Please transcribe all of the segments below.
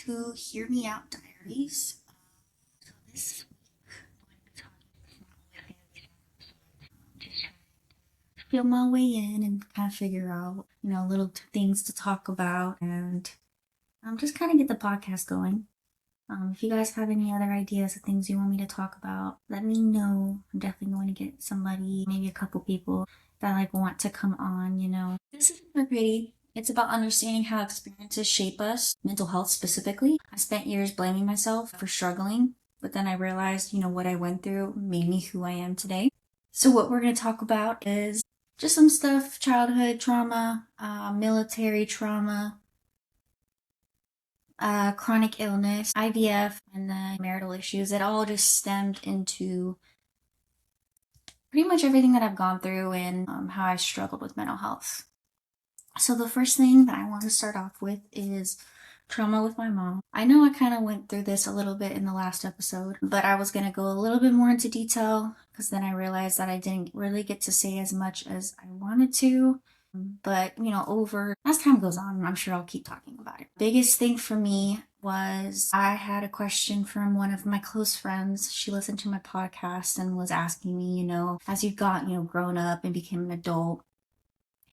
to Hear Me Out Diaries. So this feel my way in and kind of figure out, little things to talk about and just kind of get the podcast going. If you guys have any other ideas of things you want me to talk about, let me know. I'm definitely going to get somebody, maybe a couple people that want to come on. This isn't for pretty. It's about understanding how experiences shape us, mental health specifically. I spent years blaming myself for struggling, but then I realized, what I went through made me who I am today. So what we're going to talk about is just some stuff, childhood trauma, military trauma, chronic illness, IVF, and then marital issues. It all just stemmed into pretty much everything that I've gone through and how I struggled with mental health. So the first thing that I want to start off with is trauma with my mom. I know I kind of went through this a little bit in the last episode, but I was going to go a little bit more into detail because then I realized that I didn't really get to say as much as I wanted to. But, over as time goes on, I'm sure I'll keep talking about it. Biggest thing for me was I had a question from one of my close friends. She listened to my podcast and was asking me, as you've got, grown up and became an adult,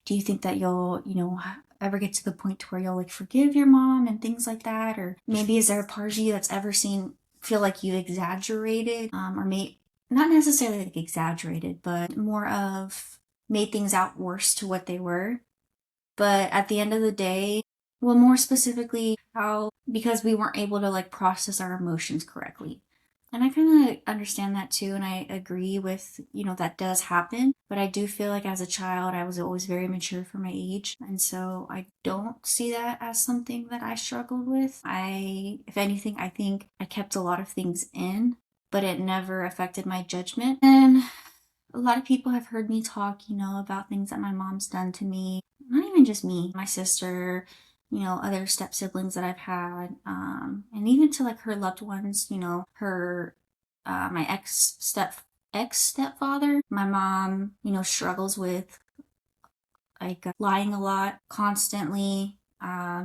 do you think that you'll, ever get to the point to where you'll forgive your mom and things like that? Or maybe is there a part of you that's ever feel like you exaggerated, or not necessarily exaggerated, but more of made things out worse to what they were. But at the end of the day, well, more specifically, because we weren't able to process our emotions correctly. And I kind of understand that too, and I agree with, that does happen. But I do feel like as a child, I was always very mature for my age. And so I don't see that as something that I struggled with. If anything, I think I kept a lot of things in, but it never affected my judgment. And a lot of people have heard me talk, about things that my mom's done to me. Not even just me, my sister, other step siblings that I've had, and even to her loved ones, her, my ex stepfather. My mom, struggles with lying a lot constantly,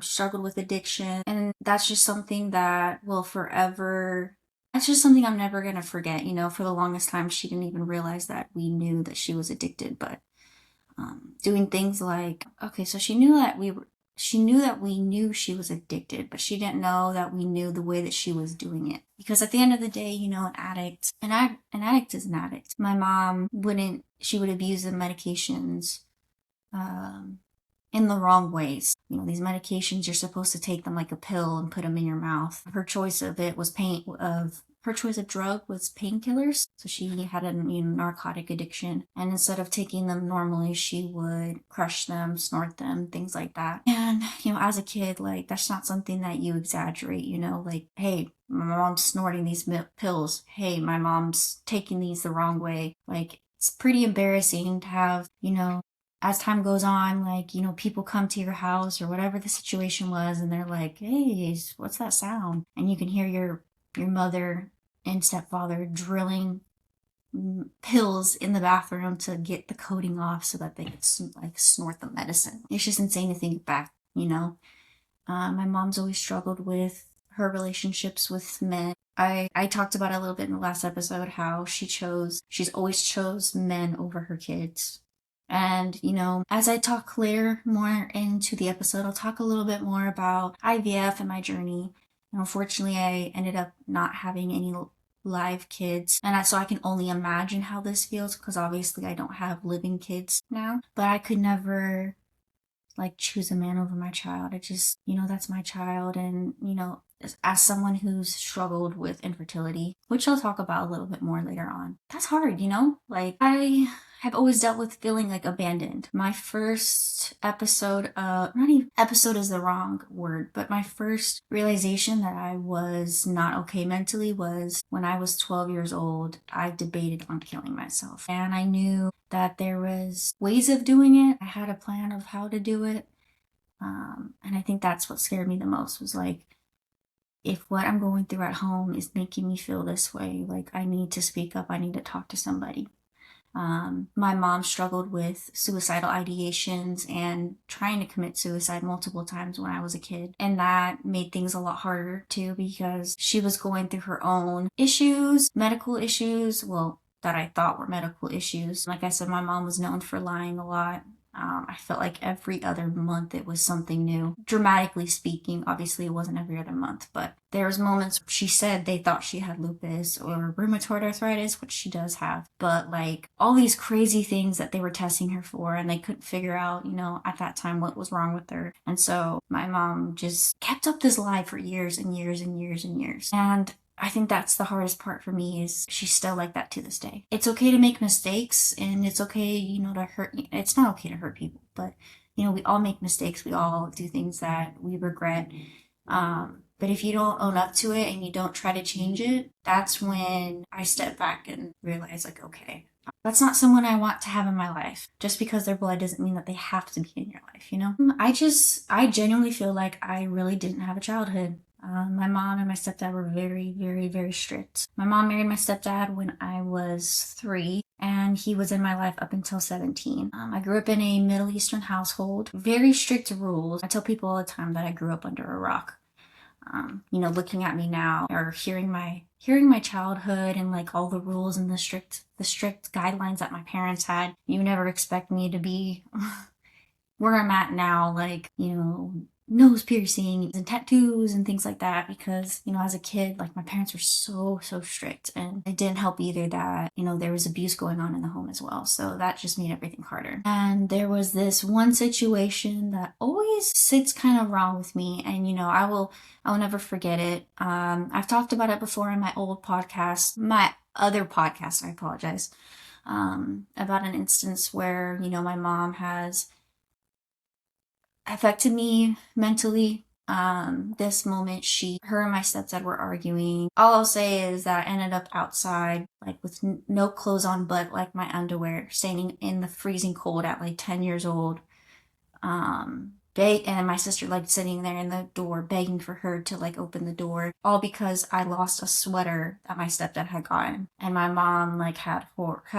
struggled with addiction, and that's just something that will forever. That's just something I'm never gonna forget. For the longest time, she didn't even realize that we knew that she was addicted, but doing things okay, so she knew that we knew she was addicted, but she didn't know that we knew the way that she was doing it. Because at the end of the day, an addict is an addict. My mom she would abuse the medications in the wrong ways. These medications, you're supposed to take them like a pill and put them in your mouth. Her choice of drug was painkillers. So she had a narcotic addiction. And instead of taking them normally, she would crush them, snort them, things like that. And, as a kid, that's not something that you exaggerate, hey, my mom's snorting these pills. Hey, my mom's taking these the wrong way. It's pretty embarrassing to have, as time goes on, people come to your house or whatever the situation was, and they're like, hey, what's that sound? And you can hear your mother and stepfather drilling pills in the bathroom to get the coating off so that they could snort the medicine. It's just insane to think back, My mom's always struggled with her relationships with men. I talked about it a little bit in the last episode, how she's always chose men over her kids. And, as I talk later more into the episode, I'll talk a little bit more about IVF and my journey. Unfortunately, I ended up not having any live kids. And so I can only imagine how this feels because obviously I don't have living kids now. But I could never, choose a man over my child. It just, that's my child. And, as someone who's struggled with infertility, which I'll talk about a little bit more later on, that's hard, I have always dealt with feeling abandoned. My first episode, not even episode is the wrong word, but my first realization that I was not okay mentally was when I was 12 years old. I debated on killing myself, and I knew that there was ways of doing it. I had a plan of how to do it, and I think that's what scared me the most was if what I'm going through at home is making me feel this way, I need to speak up. I need to talk to somebody. My mom struggled with suicidal ideations and trying to commit suicide multiple times when I was a kid. And that made things a lot harder too, because she was going through her own issues, medical issues, well, that I thought were medical issues. Like I said, my mom was known for lying a lot. I felt like every other month it was something new. Dramatically speaking, obviously it wasn't every other month, but there was moments she said they thought she had lupus or rheumatoid arthritis, which she does have, but like all these crazy things that they were testing her for, and they couldn't figure out, at that time what was wrong with her. And so my mom just kept up this lie for years and years and years and years. And I think that's the hardest part for me, is she's still like that to this day. It's okay to make mistakes, and it's okay, to hurt. It's not okay to hurt people, but we all make mistakes. We all do things that we regret. But if you don't own up to it and you don't try to change it, that's when I step back and realize, like, okay, that's not someone I want to have in my life. Just because they're blood doesn't mean that they have to be in your life. I genuinely feel like I really didn't have a childhood. My mom and my stepdad were very, very, very strict. My mom married my stepdad when I was 3, and he was in my life up until 17. I grew up in a Middle Eastern household, very strict rules. I tell people all the time that I grew up under a rock. Looking at me now, or hearing my childhood and like all the rules and the strict guidelines that my parents had, you never expect me to be where I'm at now, like, nose piercings and tattoos and things like that, because, as a kid, like, my parents were so, so strict, and it didn't help either that, there was abuse going on in the home as well. So that just made everything harder. And there was this one situation that always sits kind of wrong with me, and, I'll never forget it. I've talked about it before in my old podcast, my other podcast, I apologize, about an instance where, my mom has affected me mentally. This moment, her and my stepdad were arguing. All I'll say is that I ended up outside, like with no clothes on but like my underwear, standing in the freezing cold at like 10 years old. And my sister like sitting there in the door begging for her to like open the door, all because I lost a sweater that my stepdad had gotten. And my mom like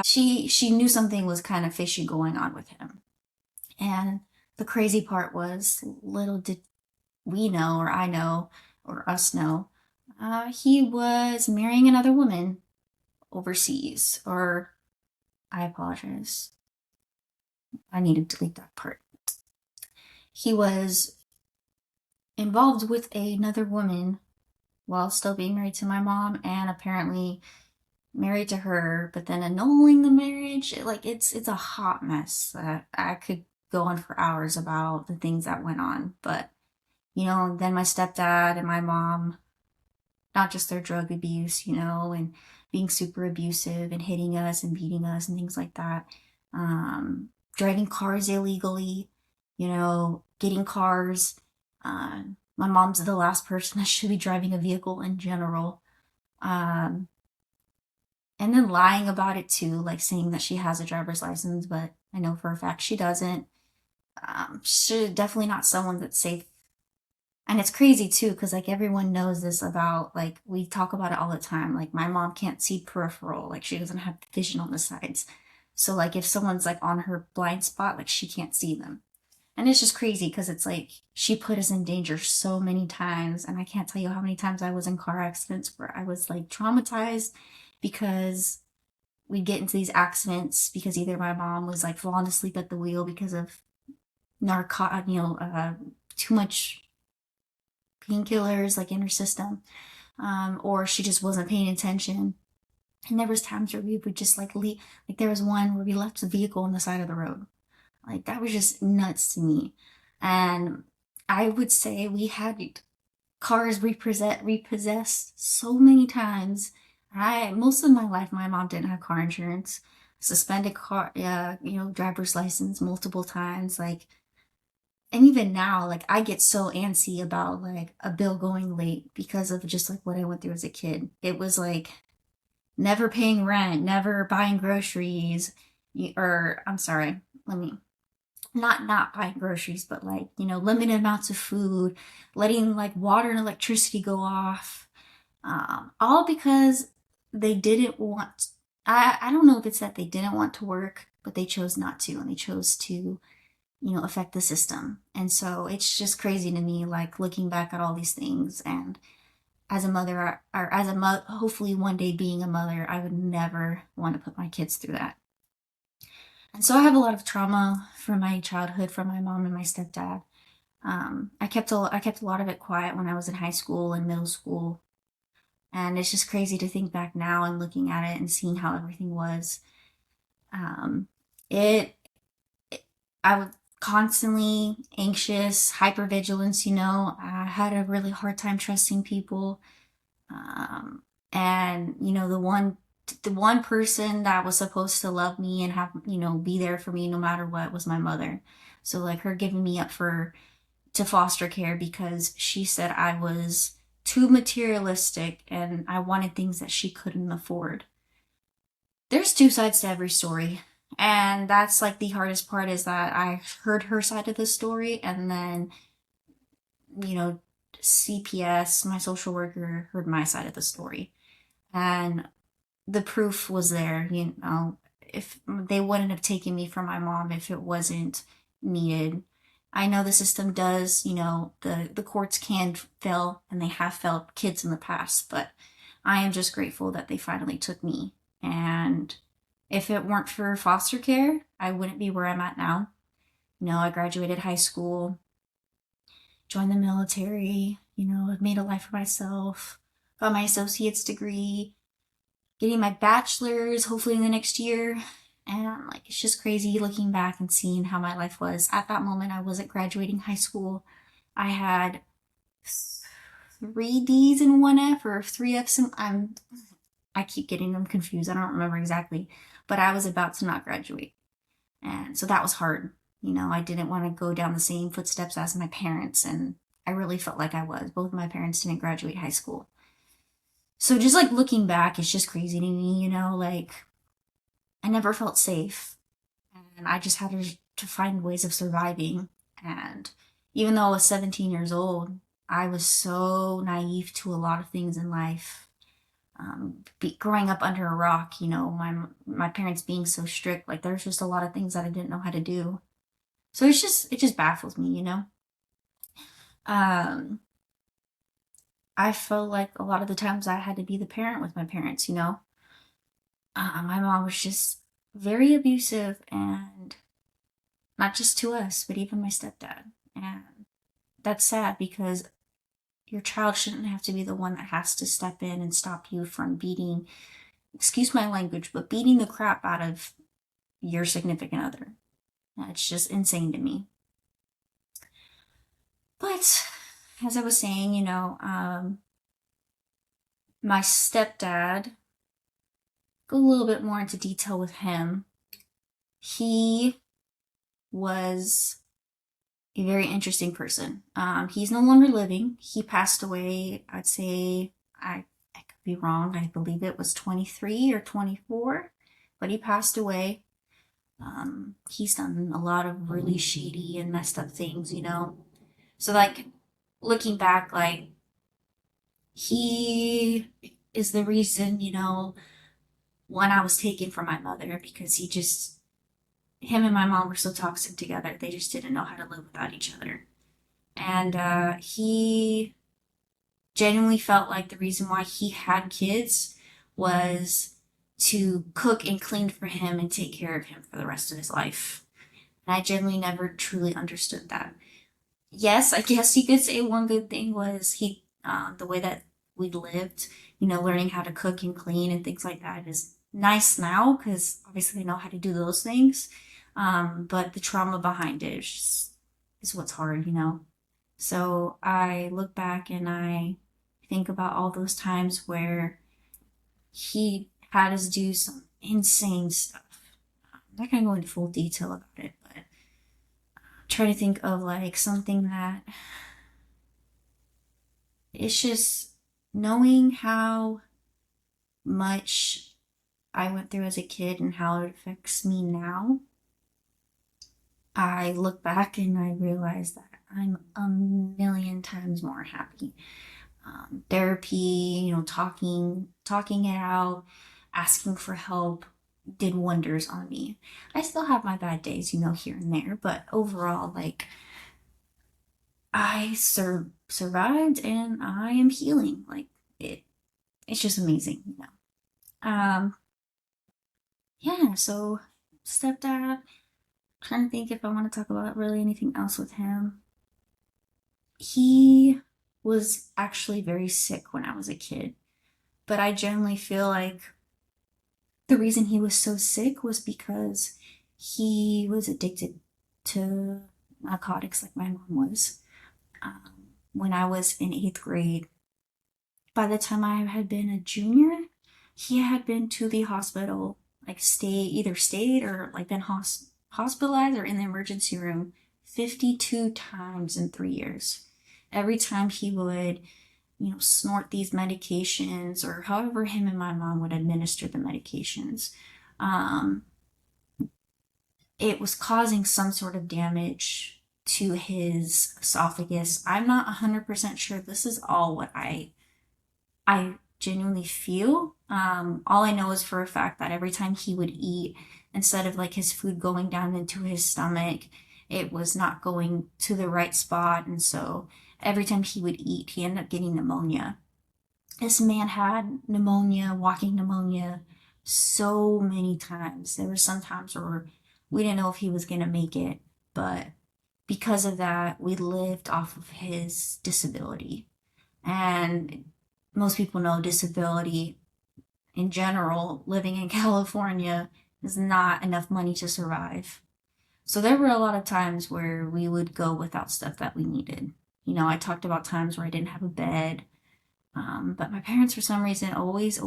she knew something was kind of fishy going on with him. And the crazy part was, little did we know, or I know, or us know, he was marrying another woman overseas. Or, I apologize, I need to delete that part. He was involved with another woman while still being married to my mom, and apparently married to her, but then annulling the marriage. Like, it's a hot mess that I could go on for hours about the things that went on. But then my stepdad and my mom, not just their drug abuse, and being super abusive and hitting us and beating us and things like that, driving cars illegally, getting cars. My mom's the last person that should be driving a vehicle in general. And then lying about it too, like saying that she has a driver's license, but I know for a fact she doesn't. She's definitely not someone that's safe. And it's crazy too, because like everyone knows this about, like, we talk about it all the time. Like, my mom can't see peripheral, like she doesn't have vision on the sides. So like if someone's like on her blind spot, like she can't see them. And it's just crazy because it's like she put us in danger so many times. And I can't tell you how many times I was in car accidents where I was like traumatized, because we'd get into these accidents because either my mom was like falling asleep at the wheel because of too much painkillers like in her system, or she just wasn't paying attention. And there was times where we would just like leave. Like, there was one where we left the vehicle on the side of the road. Like, that was just nuts to me. And I would say we had cars repossessed so many times. Most of my life, my mom didn't have car insurance. Suspended car, driver's license multiple times. Like, and even now, like, I get so antsy about like a bill going late because of just like what I went through as a kid. It was like never paying rent, never buying groceries, or I'm sorry, not buying groceries, but like, limited amounts of food, letting like water and electricity go off, all because they didn't want I don't know if it's that they didn't want to work, but they chose not to, and they chose to, affect the system. And so it's just crazy to me, like looking back at all these things. And as a mother, or as a hopefully one day being a mother, I would never want to put my kids through that. And so I have a lot of trauma from my childhood, from my mom and my stepdad. I kept a lot of it quiet when I was in high school and middle school, and it's just crazy to think back now and looking at it and seeing how everything was. Um, it, I was constantly anxious, hypervigilance. I had a really hard time trusting people. And the one person that was supposed to love me and have be there for me no matter what was my mother. So like her giving me up for to foster care because she said I was too materialistic and I wanted things that she couldn't afford. There's two sides to every story. And that's like the hardest part is that I heard her side of the story, and then, you know, CPS, my social worker, heard my side of the story. And the proof was there, if they wouldn't have taken me from my mom if it wasn't needed. I know the system does, the courts can fail, and they have failed kids in the past, but I am just grateful that they finally took me. And if it weren't for foster care, I wouldn't be where I'm at now. I graduated high school, joined the military, I've made a life for myself, got my associate's degree, getting my bachelor's hopefully in the next year. And like, it's just crazy looking back and seeing how my life was. At that moment, I wasn't graduating high school. I had three D's and one F, or three F's, and I keep getting them confused. I don't remember exactly, but I was about to not graduate. And so that was hard. I didn't want to go down the same footsteps as my parents, and I really felt like I was. Both of my parents didn't graduate high school. So just like looking back, it's just crazy to me, like I never felt safe, and I just had to find ways of surviving. And even though I was 17 years old, I was so naive to a lot of things in life. Growing up under a rock, my parents being so strict, like there's just a lot of things that I didn't know how to do. So it just baffles me. Um, I felt like a lot of the times I had to be the parent with my parents. My mom was just very abusive, and not just to us, but even my stepdad. And that's sad because your child shouldn't have to be the one that has to step in and stop you from beating, excuse my language, but beating the crap out of your significant other. It's just insane to me. But as I was saying, my stepdad, go a little bit more into detail with him. He was a very interesting person. He's no longer living. He passed away, I'd say, I could be wrong. I believe it was 23 or 24, but he passed away. He's done a lot of really shady and messed up things. So, like, looking back, like, he is the reason, when I was taken from my mother, because him and my mom were so toxic together. They just didn't know how to live without each other. And he genuinely felt like the reason why he had kids was to cook and clean for him and take care of him for the rest of his life. And I genuinely never truly understood that. Yes, I guess you could say one good thing was the way that we lived, learning how to cook and clean and things like that is nice now because obviously I know how to do those things. But the trauma behind it is what's hard. So I look back and I think about all those times where he had us do some insane stuff. I'm not gonna go into full detail about it, but try to think of like something that it's just knowing how much I went through as a kid and how it affects me now. I look back and I realize that I'm a million times more happy. Therapy, talking it out, asking for help did wonders on me. I still have my bad days, here and there, but overall, like, I survived and I am healing. Like, it's just amazing. Um, yeah, so stepdad, trying to think if I want to talk about really anything else with him. He was actually very sick when I was a kid, but I generally feel like the reason he was so sick was because he was addicted to narcotics like my mom was. When I was in eighth grade, by the time I had been a junior, he had been to the hospital, like either stayed or like been hospitalized or in the emergency room 52 times in 3 years. Every time he would, snort these medications or however him and my mom would administer the medications, um, it was causing some sort of damage to his esophagus. I'm not 100% sure this is all what I genuinely feel. All I know is for a fact that every time he would eat, instead of like his food going down into his stomach, it was not going to the right spot. And so every time he would eat, he ended up getting pneumonia. This man had pneumonia, walking pneumonia, so many times. There were some times where we didn't know if he was going to make it, but because of that, we lived off of his disability. And most people know disability in general, living in California, is not enough money to survive. So there were a lot of times where we would go without stuff that we needed. I talked about times where I didn't have a bed. But my parents, for some reason, always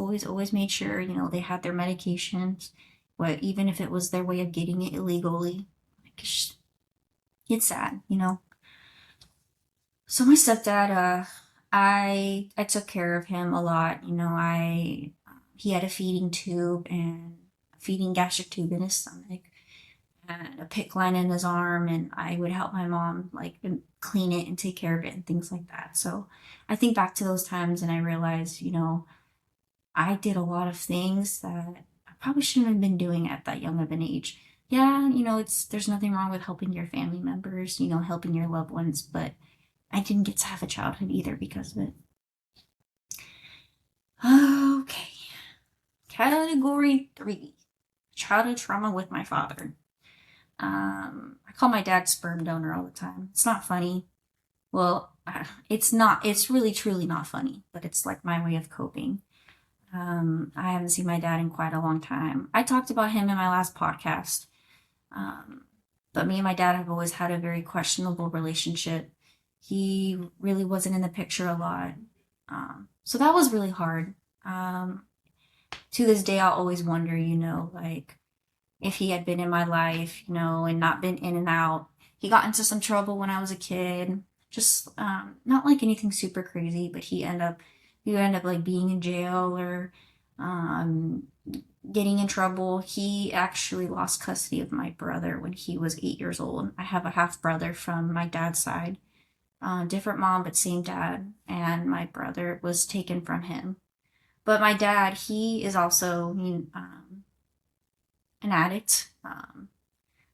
made sure, they had their medications, but even if it was their way of getting it illegally. Like, it's sad. So my stepdad, I took care of him a lot. He had a feeding tube and a feeding gastric tube in his stomach and a PICC line in his arm, and I would help my mom like clean it and take care of it and things like that. So I think back to those times and I realized, I did a lot of things that I probably shouldn't have been doing at that young of an age. Yeah, there's nothing wrong with helping your family members, helping your loved ones, but I didn't get to have a childhood either because of it. Okay. Category 3. Childhood trauma with my father. I call my dad sperm donor all the time. It's not funny. Well, it's not. It's really, truly not funny, but it's like my way of coping. I haven't seen my dad in quite a long time. I talked about him in my last podcast. Um, but me and my dad have always had a very questionable relationship. He really wasn't in the picture a lot. So that was really hard. To this day, I'll always wonder, like if he had been in my life, and not been in and out. He got into some trouble when I was a kid. Just not like anything super crazy, but he would end up like being in jail or um, getting in trouble. He actually lost custody of my brother when he was 8 years old. I have a half brother from my dad's side, different mom but same dad, and my brother was taken from him. But my dad, he is also an addict.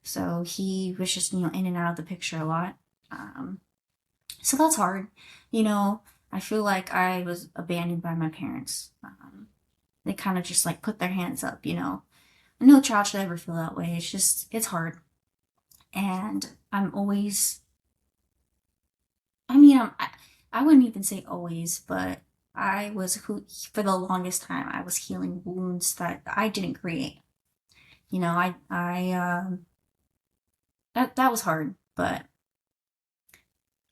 So he was just, in and out of the picture a lot. So that's hard. You know, I feel like I was abandoned by my parents. They kind of just like put their hands up. No child should ever feel that way. It's hard. And I'm always, I wouldn't even say always, but for the longest time, I was healing wounds that I didn't create. That was hard, but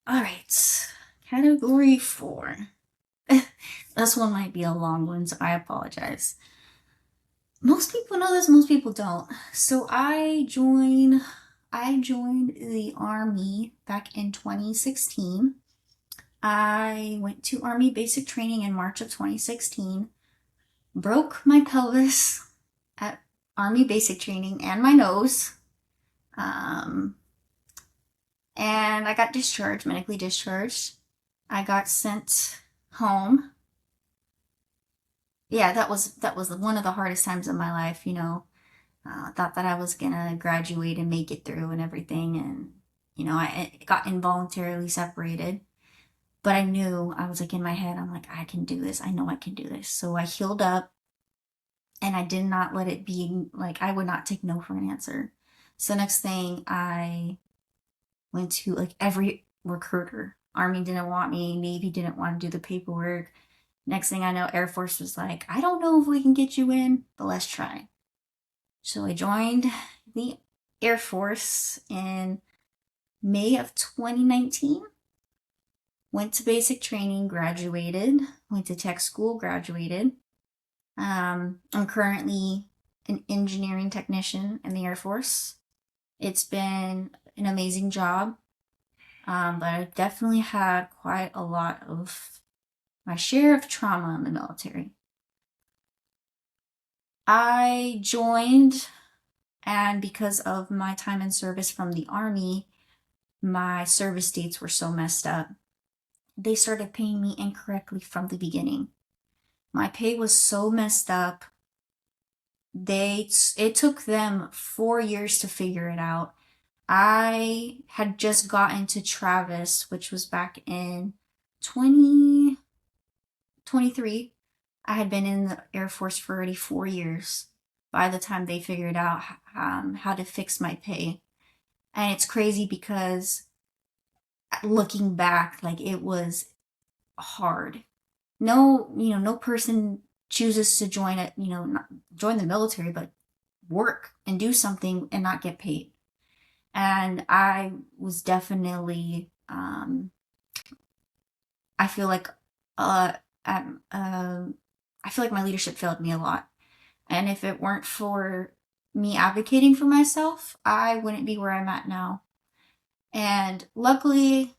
all right. Category 4. This one might be a long one, so I apologize. Most people know this, most people don't. So I joined the army back in 2016. I went to army basic training in March of 2016. Broke my pelvis at army basic training and my nose. And I got discharged, medically discharged. I got sent home. yeah, that was one of the hardest times of my life. Thought that I was gonna graduate and make it through and everything, and I got involuntarily separated. But I knew, I was like in my head, I'm like, I can do this. I know I can do this. So I healed up, and I did not let it be like, I would not take no for an answer. So next thing, I went to like every recruiter. Army didn't want me, Navy didn't want to do the paperwork. Next thing I know, Air Force was like, I don't know if we can get you in, but let's try. So I joined the Air Force in May of 2019. Went to basic training, graduated. Went to tech school, graduated. I'm currently an engineering technician in the Air Force. It's been an amazing job, but I've definitely had quite a lot of my share of trauma in the military. I joined, and because of my time in service from the Army, my service dates were so messed up. They started paying me incorrectly from the beginning. My pay was so messed up. It took them 4 years to figure it out. I had just gotten to Travis, which was back in 2023. I had been in the Air Force for already 4 years by the time they figured out how to fix my pay. And it's crazy because looking back, like it was hard. No person chooses to join it, not join the military, but work and do something and not get paid. And I was definitely, I feel like, um, uh, I feel like my leadership failed me a lot. And if it weren't for me advocating for myself, I wouldn't be where I'm at now. And luckily,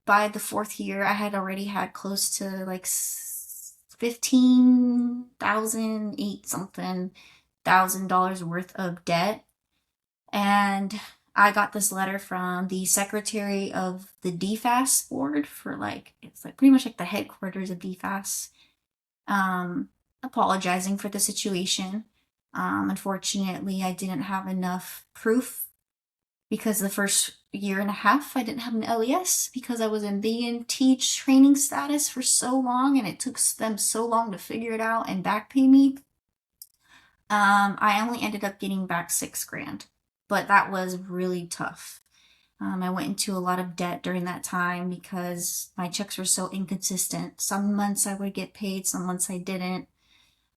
by the fourth year, I had already had close to like 15,000, eight something $1,000 worth of debt. And I got this letter from the secretary of the DFAS board for like, it's like pretty much like the headquarters of DFAS, apologizing for the situation. Unfortunately, I didn't have enough proof because the first year and a half I didn't have an LES because I was in BNT training status for so long, and it took them so long to figure it out and back pay me. I only ended up getting back 6 grand, but that was really tough. I went into a lot of debt during that time because my checks were so inconsistent. Some months I would get paid, some months I didn't.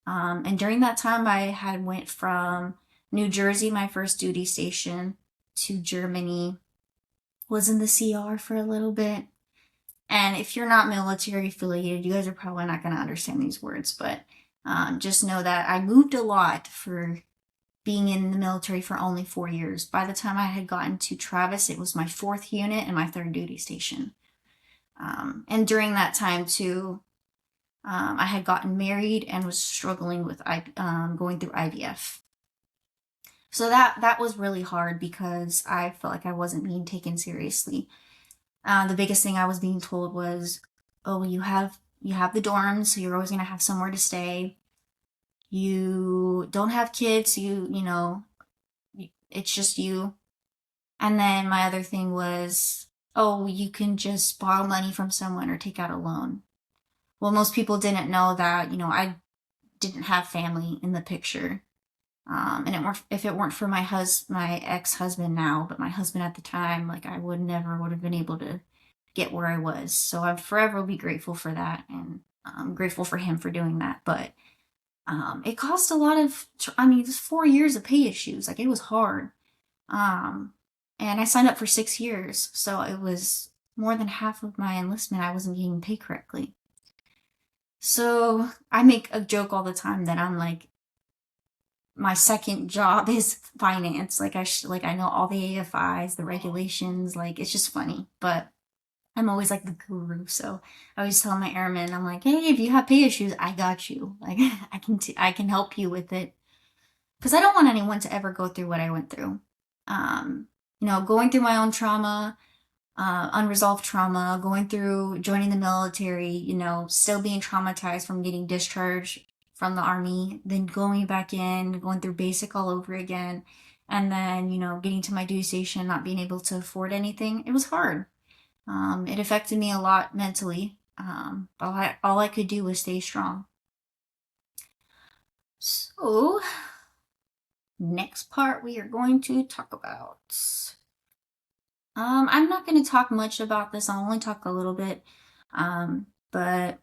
And during that time, I had went from New Jersey, my first duty station, to Germany, was in the CR for a little bit. And if you're not military affiliated, you guys are probably not going to understand these words, but just know that I moved a lot for being in the military for only 4 years. By the time I had gotten to Travis, it was my fourth unit and my third duty station. And during that time, too, I had gotten married and was struggling with going through IVF. So that was really hard because I felt like I wasn't being taken seriously. The biggest thing I was being told was, "Oh, you have the dorms, so you're always gonna have somewhere to stay. You don't have kids, so it's just you." And then my other thing was, "Oh, you can just borrow money from someone or take out a loan." Well, most people didn't know that, I didn't have family in the picture. And if it weren't for my ex-husband now, but my husband at the time, like I would have been able to get where I was. So I'm forever be grateful for that, and I'm grateful for him for doing that. But it caused a lot of, I mean, just 4 years of pay issues. Like it was hard. Um, and I signed up for 6 years, so it was more than half of my enlistment. I wasn't getting paid correctly. So I make a joke all the time that I'm like, my second job is finance. Like I know all the AFIs, the regulations. Like it's just funny, but I'm always like the guru. So I always tell my airmen, I'm like, hey, if you have pay issues, I got you. Like I can help you with it because I don't want anyone to ever go through what I went through. Going through my own trauma, unresolved trauma, going through joining the military, still being traumatized from getting discharged from the army, then going back in, going through basic all over again, and then, getting to my duty station, not being able to afford anything. It was hard. It affected me a lot mentally. All I could do was stay strong. So, next part we are going to talk about. I'm not going to talk much about this. I'll only talk a little bit. But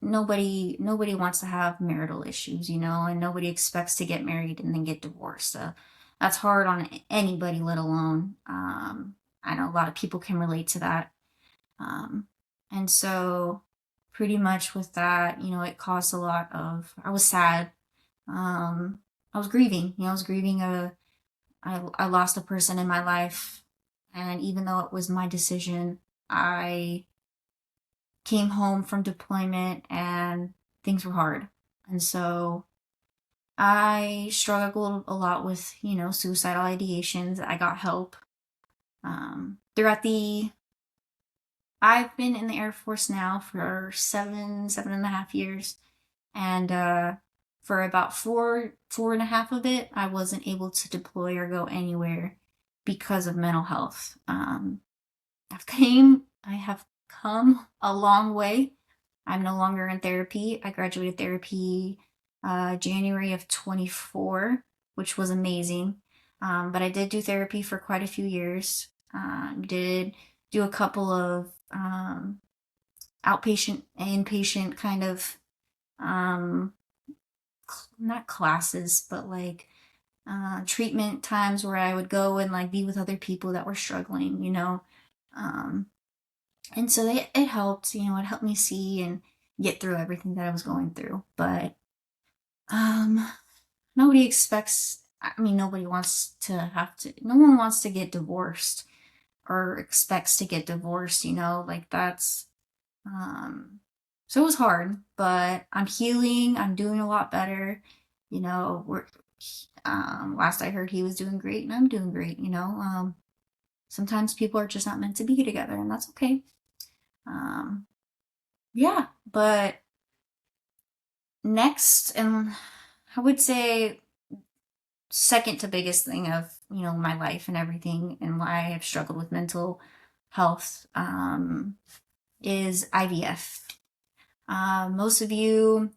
nobody wants to have marital issues, and nobody expects to get married and then get divorced. So that's hard on anybody, let alone. I know a lot of people can relate to that. And so pretty much with that, it caused a lot of, I was sad. I was grieving, I was grieving I lost a person in my life. And even though it was my decision, I came home from deployment and things were hard. And so I struggled a lot with, suicidal ideations. I got help. Throughout I've been in the Air Force now for 7.5 years. And for about four and a half of it, I wasn't able to deploy or go anywhere because of mental health. I have come a long way. I'm no longer in therapy. I graduated therapy January of 24, which was amazing. But I did do therapy for quite a few years. Did do a couple of outpatient, inpatient kind of, not classes, but like treatment times where I would go and like be with other people that were struggling, and so it helped, it helped me see and get through everything that I was going through. But nobody expects, nobody wants to no one wants to get divorced or expects to get divorced, like that's, so it was hard, but I'm healing. I'm doing a lot better. We're, last I heard he was doing great and I'm doing great, sometimes people are just not meant to be together and that's okay. Yeah, but next, and I would say second to biggest thing of, my life and everything and why I have struggled with mental health, is IVF. Most of you,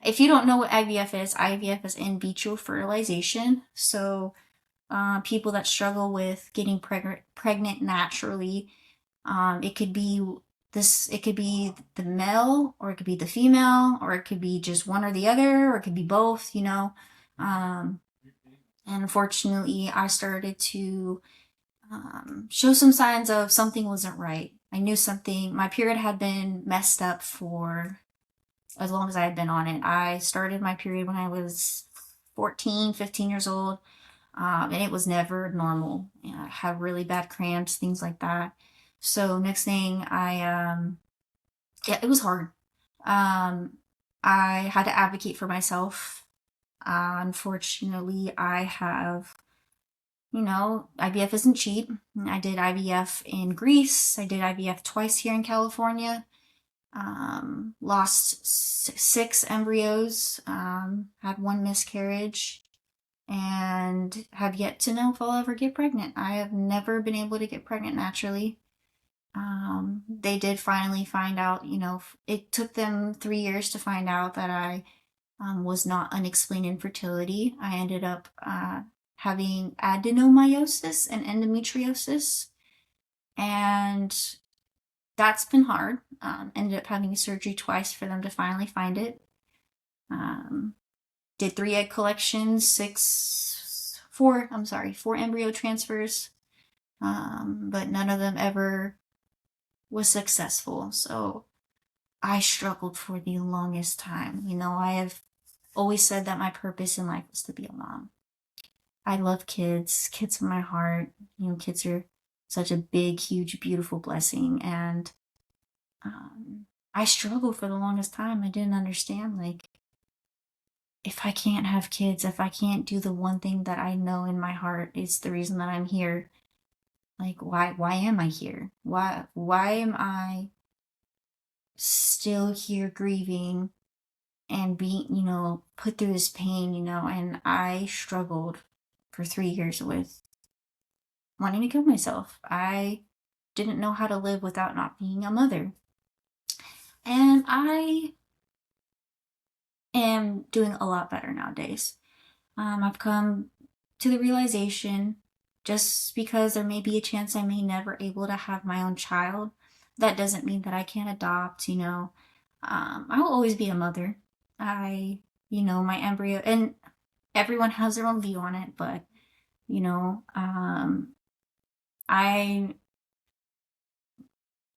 if you don't know what IVF is in vitro fertilization. So, people that struggle with getting pregnant naturally, it could be the male, or it could be the female, or it could be just one or the other, or it could be both, and unfortunately I started to show some signs of something wasn't right. I knew my period had been messed up for as long as I had been on it. I started my period when I was 14, 15 years old, and it was never normal. I had really bad cramps, things like that. So next thing yeah, it was hard. Um, I had to advocate for myself. Unfortunately, I have, IVF isn't cheap. I did IVF in Greece. I did IVF twice here in California. Lost 6 embryos, had 1 miscarriage, and have yet to know if I'll ever get pregnant. I have never been able to get pregnant naturally. They did finally find out, it took them 3 years to find out that I was not unexplained infertility. I ended up having adenomyosis and endometriosis, and that's been hard. Ended up having surgery twice for them to finally find it. Did 3 egg collections, 4 embryo transfers, but none of them ever was successful. So I struggled for the longest time. I have always said that my purpose in life was to be a mom. I love kids. Kids are my heart. Kids are such a big, huge, beautiful blessing. And I struggled for the longest time. I didn't understand, like, if I can't have kids, if I can't do the one thing that I know in my heart is the reason that I'm here, like, why am I here? Why am I still here grieving and be, put through this pain, and I struggled for 3 years with wanting to kill myself. I didn't know how to live without not being a mother. And I am doing a lot better nowadays. I've come to the realization, just because there may be a chance I may never able to have my own child, that doesn't mean that I can't adopt, I will always be a mother. My embryo, and everyone has their own view on it, but, I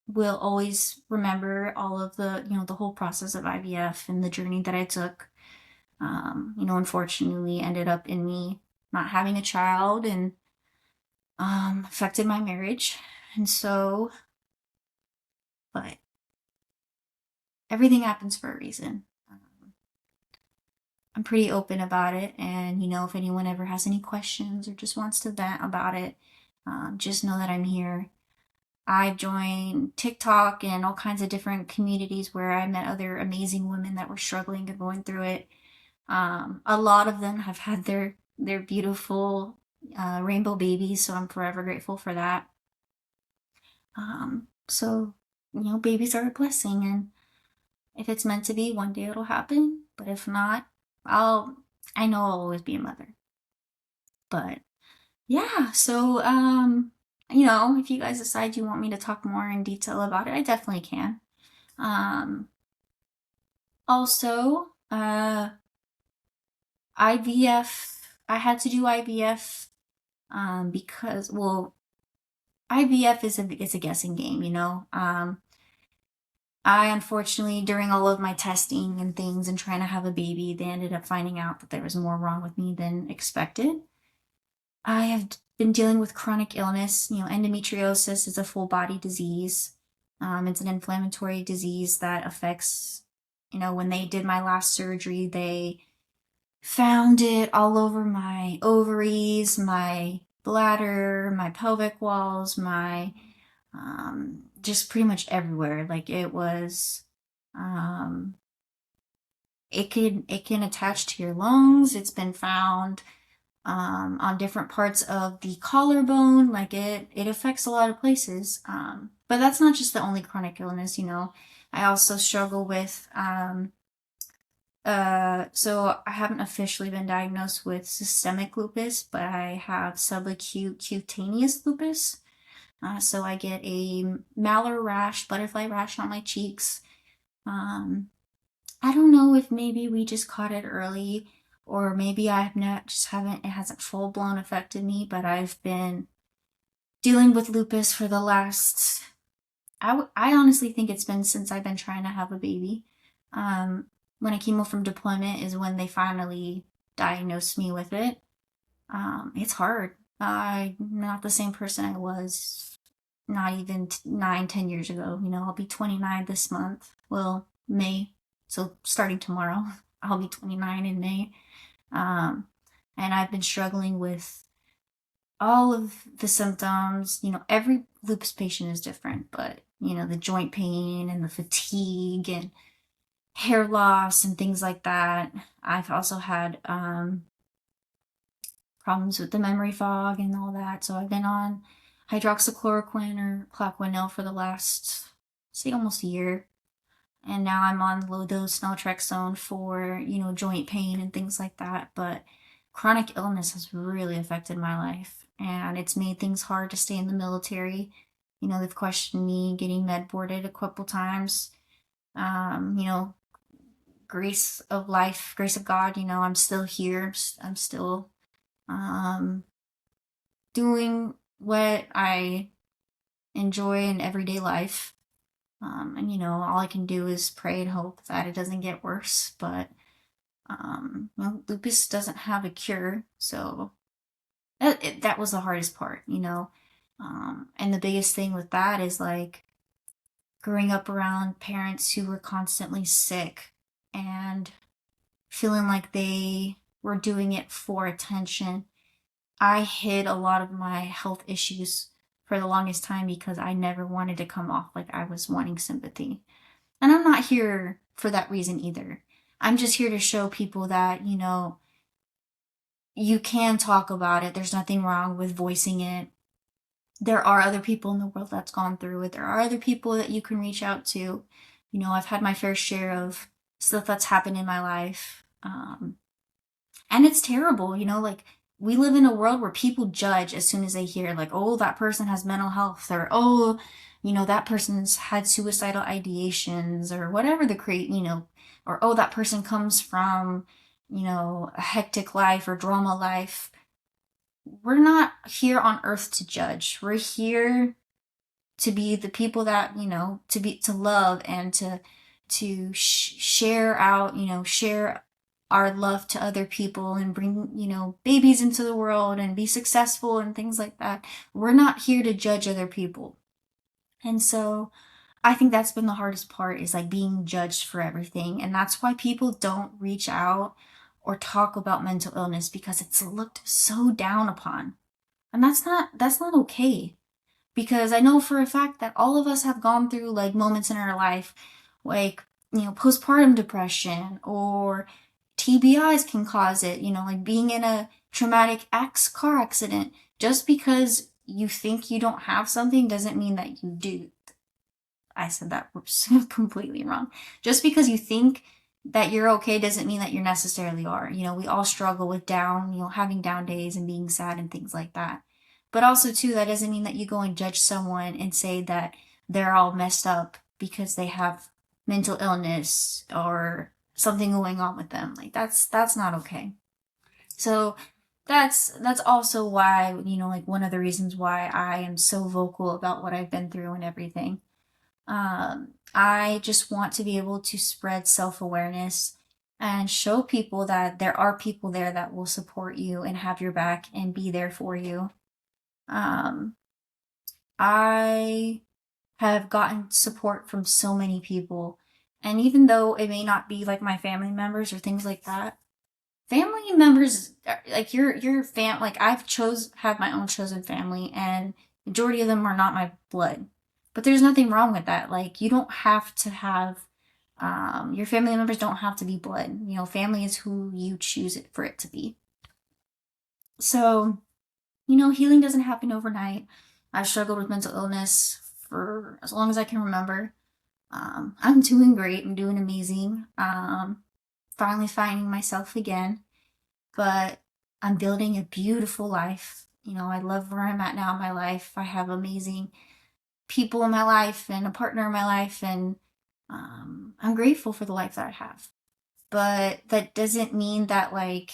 will always remember all of the whole process of IVF and the journey that I took. Unfortunately ended up in me not having a child, and affected my marriage. And so, but everything happens for a reason. I'm pretty open about it, and if anyone ever has any questions or just wants to vent about it, just know that I'm here. I've joined TikTok and all kinds of different communities where I met other amazing women that were struggling and going through it. A lot of them have had their beautiful rainbow babies, so I'm forever grateful for that. So babies are a blessing, and if it's meant to be, one day it'll happen. But if not, I know I'll always be a mother. But yeah, so if you guys decide you want me to talk more in detail about it, I definitely can. Also, IVF, I had to do IVF because, well, IVF is a guessing game, I unfortunately, during all of my testing and things and trying to have a baby, they ended up finding out that there was more wrong with me than expected. I have been dealing with chronic illness. Endometriosis is a full body disease. It's an inflammatory disease that affects, when they did my last surgery, they found it all over my ovaries, my bladder, my pelvic walls, my just pretty much everywhere. Like it was, it can attach to your lungs. It's been found on different parts of the collarbone. Like it affects a lot of places. But that's not just the only chronic illness. I also struggle with so I haven't officially been diagnosed with systemic lupus, but I have subacute cutaneous lupus. So I get a malar rash, butterfly rash on my cheeks. I don't know if maybe we just caught it early, or maybe it hasn't full blown affected me, but I've been dealing with lupus for the last, I honestly think it's been since I've been trying to have a baby. When I came home from deployment is when they finally diagnosed me with it. It's hard. I'm not the same person I was not even 9, 10 years ago. I'll be 29 this month. Well, May. So starting tomorrow, I'll be 29 in May. And I've been struggling with all of the symptoms. Every lupus patient is different, but the joint pain and the fatigue and hair loss and things like that. I've also had problems with the memory fog and all that. So I've been on hydroxychloroquine or Plaquenil for the last, say, almost a year. And now I'm on low dose naltrexone for, joint pain and things like that. But chronic illness has really affected my life, and it's made things hard to stay in the military. They've questioned me getting med boarded a couple times. Grace of life, grace of God, I'm still here. I'm still doing what I enjoy in everyday life. And all I can do is pray and hope that it doesn't get worse. But lupus doesn't have a cure, so that was the hardest part, and the biggest thing with that is like growing up around parents who were constantly sick and feeling like they were doing it for attention. I hid a lot of my health issues for the longest time because I never wanted to come off like I was wanting sympathy. And I'm not here for that reason either. I'm just here to show people that, you can talk about it. There's nothing wrong with voicing it. There are other people in the world that's gone through it. There are other people that you can reach out to. I've had my fair share of stuff that's happened in my life. And it's terrible, like we live in a world where people judge as soon as they hear, like, oh, that person has mental health, or oh, that person's had suicidal ideations, or whatever or oh, that person comes from, a hectic life or drama life. We're not here on earth to judge. We're here to be the people that, to love and to share out, share our love to other people and bring, babies into the world and be successful and things like that. We're not here to judge other people. And so I think that's been the hardest part, is like being judged for everything. And that's why people don't reach out or talk about mental illness, because it's looked so down upon. And that's not okay, because I know for a fact that all of us have gone through like moments in our life, like, postpartum depression, or TBIs can cause it, like being in a traumatic car accident. Just because you think you don't have something doesn't mean that you do. I said that completely wrong. Just because you think that you're okay doesn't mean that you necessarily are. We all struggle with having down days and being sad and things like that. But also, too, that doesn't mean that you go and judge someone and say that they're all messed up because they have mental illness or something going on with them. Like that's not okay. So that's also why, like one of the reasons why I am so vocal about what I've been through and everything. I just want to be able to spread self-awareness and show people that there are people there that will support you and have your back and be there for you. Um, I have gotten support from so many people. And even though it may not be like my family members or things like that, family members, like your fam, like have my own chosen family, and majority of them are not my blood. But there's nothing wrong with that. Like, you don't have to have, your family members don't have to be blood. Family is who you choose it for it to be. So, healing doesn't happen overnight. I've struggled with mental illness for as long as I can remember. I'm doing great. I'm doing amazing. Finally finding myself again. But I'm building a beautiful life. I love where I'm at now in my life. I have amazing people in my life and a partner in my life, and I'm grateful for the life that I have. But that doesn't mean that, like,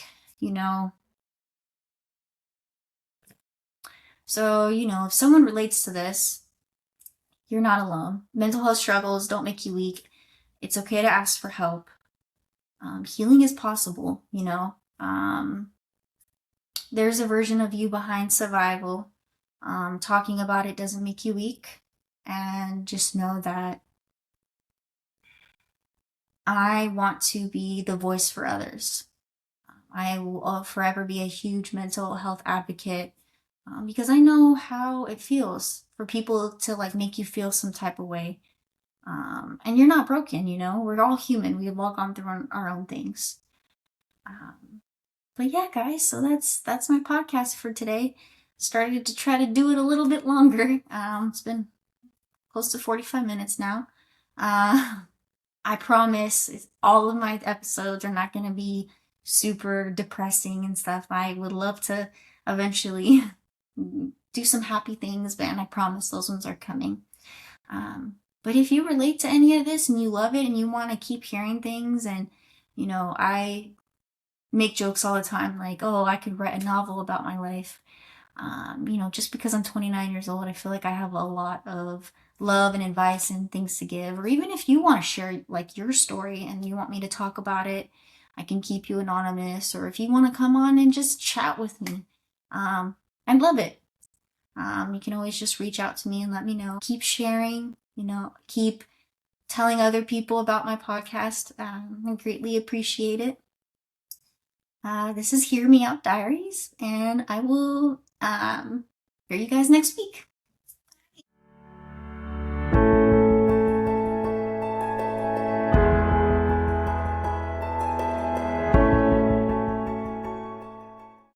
so, if someone relates to this, you're not alone. Mental health struggles don't make you weak. It's okay to ask for help. Healing is possible, there's a version of you behind survival. Talking about it doesn't make you weak. And just know that I want to be the voice for others. I will forever be a huge mental health advocate, because I know how it feels for people to like make you feel some type of way. And you're not broken, we're all human. We've all gone through our own things. But yeah, guys, so that's my podcast for today. Started to try to do it a little bit longer. It's been close to 45 minutes now. I promise all of my episodes are not going to be super depressing and stuff. I would love to eventually do some happy things, and I promise those ones are coming. But if you relate to any of this and you love it and you want to keep hearing things, and I make jokes all the time, like, oh, I could write a novel about my life. Just because I'm 29 years old, I feel like I have a lot of love and advice and things to give. Or even if you want to share like your story and you want me to talk about it, I can keep you anonymous. Or if you want to come on and just chat with me, I'd love it. You can always just reach out to me and let me know. Keep sharing, keep telling other people about my podcast. I greatly appreciate it. This is Hear Me Out Diaries, and I will hear you guys next week.